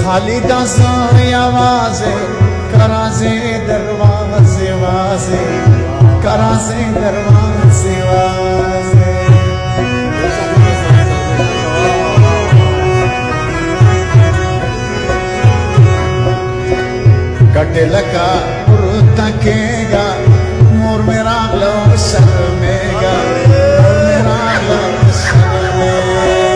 خالی دازای آوازه کرازه دروازه وازه کرازه دروازه وازه کٹے لکا پرتا کېگا مور می راغله شرمېږه مور می راغله شرمېږه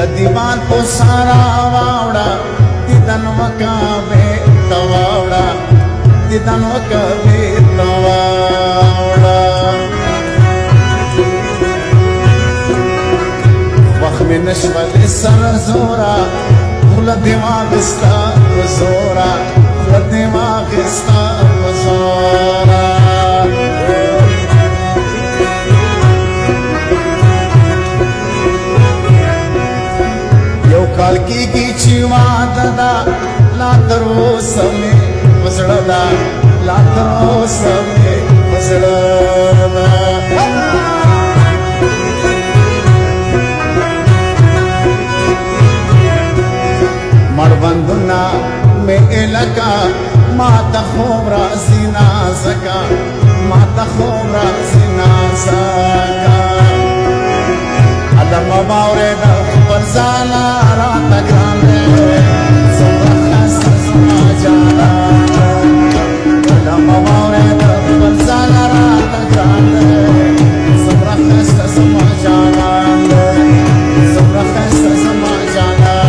د دیوان په سارا واوړه دیدن وکاوې تواوړه دیدن وکاوې تواوړه وخت نشول سر زورا خلا دماغ استا زورا خلا دماغ استا زورا یو کال کېږي چې واده ده لا تر اوسه مې په زړه ده لا تر اوسه مې په زړه ده مړوندونه مې لکه ما ته خوب راځي نازکه ما ته خوب راځي نازکه علمه واورېده خپل ځانه راته ګران دی څومره ښایسته زما جانانه علمه واورېده خپل ځانه راته ګران دی څومره ښایسته زما جانان دی څومره ښایسته زما جانان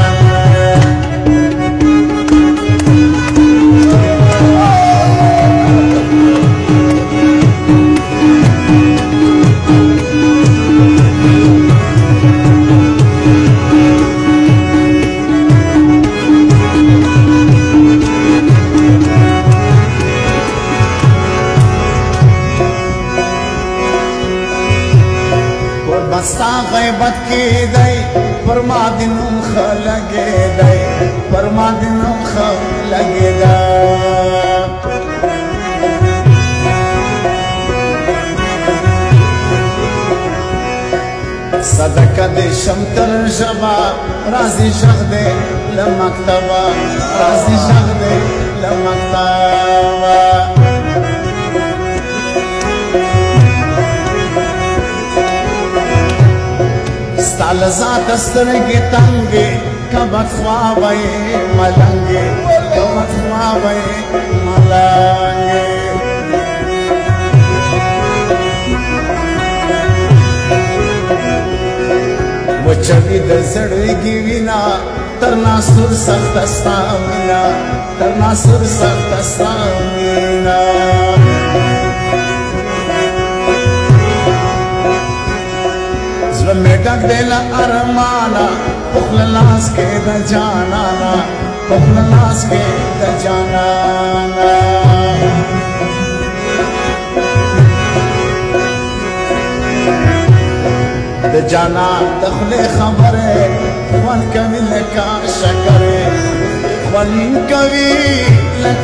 ستا غیبت کی دی پر ما دنم خلگی دی پر ما دنم خلگی دی صدقه دی شمتر جبا رازی شخ دی لمکتبا رازی شخ دی لمکتبا ستال ذات سترګې تنګې کبک خوابې ملنګې کبک خوابې ملنګې وچوي د زړګي وینا تر ناسور سخت ستا مینا تر ناسور سخت ستا مینا زړه مې ډک دی له ارمانه پخله لاس کې د جانانه پخله لاس کې د جانانه د جانان د خولې خبرې خوند کوي لکه شکرې خوند کوي لکه